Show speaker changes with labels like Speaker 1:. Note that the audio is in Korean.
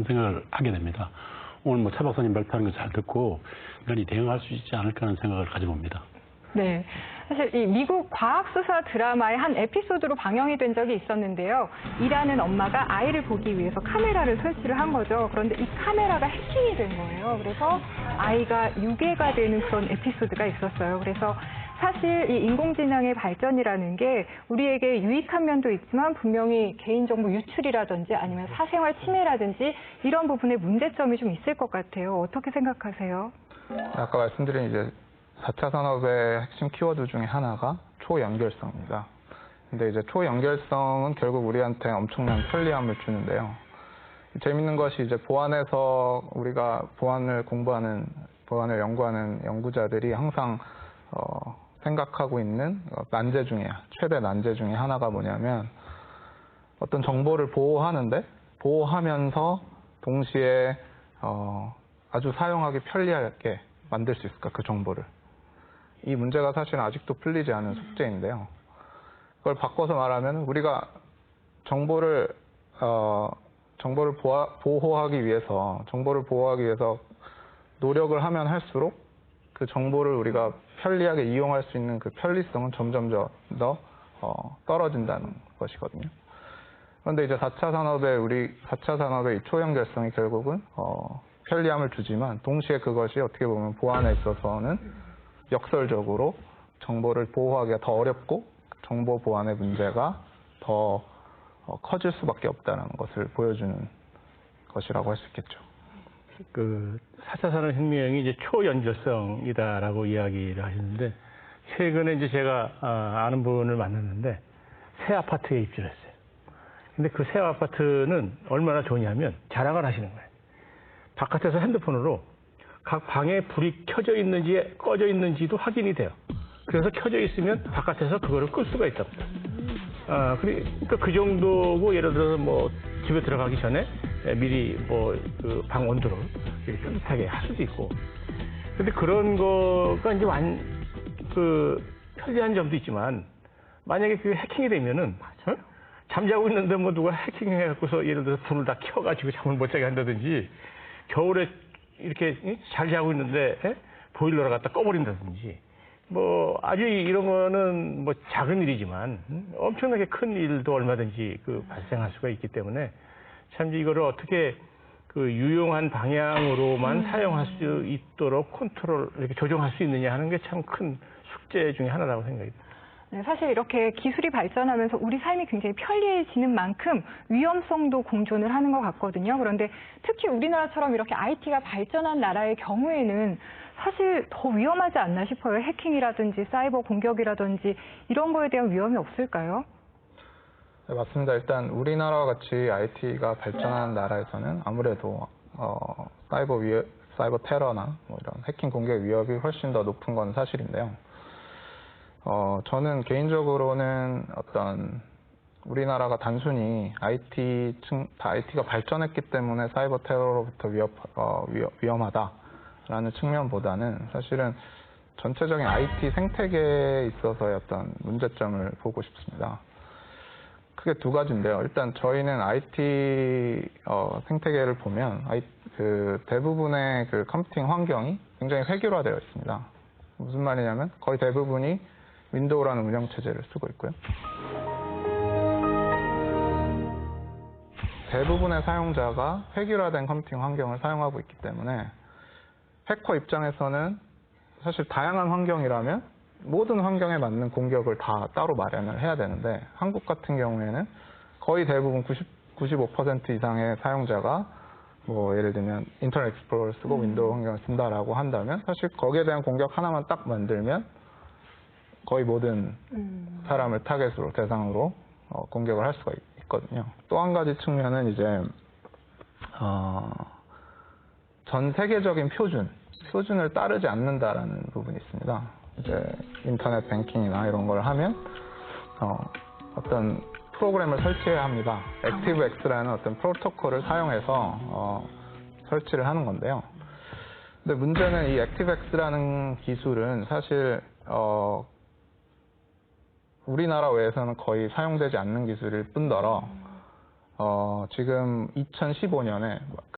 Speaker 1: 생각을 하게 됩니다. 오늘 뭐 차 박사님 발표하는 거 잘 듣고 이런이 대응할 수 있지 않을까 하는 생각을 가져봅니다.
Speaker 2: 네. 사실 이 미국 과학수사 드라마의 한 에피소드로 방영이 된 적이 있었는데요. 일하는 엄마가 아이를 보기 위해서 카메라를 설치를 한 거죠. 그런데 이 카메라가 해킹이 된 거예요. 그래서 아이가 유괴가 되는 그런 에피소드가 있었어요. 그래서 사실 이 인공지능의 발전이라는 게 우리에게 유익한 면도 있지만 분명히 개인정보 유출이라든지 아니면 사생활 침해라든지 이런 부분에 문제점이 좀 있을 것 같아요. 어떻게 생각하세요?
Speaker 3: 아까 말씀드린 이제 4차 산업의 핵심 키워드 중에 하나가 초연결성입니다. 근데 이제 초연결성은 결국 우리한테 엄청난 편리함을 주는데요. 재밌는 것이 이제 보안에서 우리가 보안을 연구하는 연구자들이 항상 생각하고 있는 난제 중에 최대 난제 중에 하나가 뭐냐면 어떤 정보를 보호하면서 동시에 아주 사용하기 편리하게 만들 수 있을까, 그 정보를. 이 문제가 사실은 아직도 풀리지 않은 숙제인데요. 그걸 바꿔서 말하면 우리가 정보를 보호하기 위해서 노력을 하면 할수록 그 정보를 우리가 편리하게 이용할 수 있는 그 편리성은 점점 더 떨어진다는 것이거든요. 그런데 이제 4차 산업의 이 초연결성이 결국은 편리함을 주지만 동시에 그것이 어떻게 보면 보안에 있어서는 역설적으로 정보를 보호하기가 더 어렵고 정보 보안의 문제가 더 커질 수밖에 없다는 것을 보여주는 것이라고 할 수 있겠죠.
Speaker 4: 그 4차 산업혁명이 이제 초연결성이다라고 이야기를 하시는데 최근에 이제 제가 아는 분을 만났는데 새 아파트에 입주를 했어요. 근데 그 새 아파트는 얼마나 좋냐면 자랑을 하시는 거예요. 바깥에서 핸드폰으로 각 방에 불이 켜져 있는지 꺼져 있는지도 확인이 돼요. 그래서 켜져 있으면 바깥에서 그거를 끌 수가 있답니다. 그러니까 그 정도고 예를 들어서 뭐 집에 들어가기 전에 미리 뭐 그 방 온도를 이렇게 따뜻하게 할 수도 있고. 근데 그런 거가 이제 편리한 점도 있지만 만약에 그게 해킹이 되면은 잠자고 있는데 뭐 누가 해킹해갖고서 예를 들어서 불을 다 켜가지고 잠을 못 자게 한다든지 겨울에 이렇게 잘 자고 있는데 보일러를 갖다 꺼버린다든지 뭐 아주 이런 거는 뭐 작은 일이지만 엄청나게 큰 일도 얼마든지 발생할 수가 있기 때문에 참 이거를 어떻게 그 유용한 방향으로만 사용할 수 있도록 이렇게 조정할 수 있느냐 하는 게 참 큰 숙제 중에 하나라고 생각이 듭니다.
Speaker 2: 네, 사실 이렇게 기술이 발전하면서 우리 삶이 굉장히 편리해지는 만큼 위험성도 공존을 하는 것 같거든요. 그런데 특히 우리나라처럼 이렇게 IT가 발전한 나라의 경우에는 사실 더 위험하지 않나 싶어요. 해킹이라든지 사이버 공격이라든지 이런 거에 대한 위험이 없을까요?
Speaker 3: 네, 맞습니다. 일단 우리나라와 같이 IT가 발전한 나라에서는 아무래도 사이버 테러나 뭐 이런 해킹 공격 위협이 훨씬 더 높은 건 사실인데요. 저는 개인적으로는 우리나라가 단순히 IT가 발전했기 때문에 사이버 테러로부터 위험하다라는 측면보다는 사실은 전체적인 IT 생태계에 있어서의 어떤 문제점을 보고 싶습니다. 크게 두 가지인데요. 일단 저희는 IT 생태계를 보면 대부분의 그 컴퓨팅 환경이 굉장히 획일화되어 있습니다. 무슨 말이냐면 거의 대부분이 윈도우라는 운영체제를 쓰고 있고요. 대부분의 사용자가 획일화된 컴퓨팅 환경을 사용하고 있기 때문에 해커 입장에서는 사실 다양한 환경이라면 모든 환경에 맞는 공격을 다 따로 마련을 해야 되는데 한국 같은 경우에는 거의 대부분 95% 이상의 사용자가 뭐 예를 들면 인터넷 익스플로러를 쓰고 윈도우 환경을 쓴다라고 한다면 사실 거기에 대한 공격 하나만 딱 만들면 거의 모든 사람을 타겟으로 대상으로 공격을 할 수가 있거든요. 또 한 가지 측면은 이제 전 세계적인 표준을 따르지 않는다라는 부분이 있습니다. 이제 인터넷 뱅킹이나 이런 걸 하면 어떤 프로그램을 설치해야 합니다. ActiveX라는 어떤 프로토콜을 사용해서 설치를 하는 건데요. 근데 문제는 이 ActiveX라는 기술은 사실 우리나라 외에서는 거의 사용되지 않는 기술일 뿐더러 지금 2015년에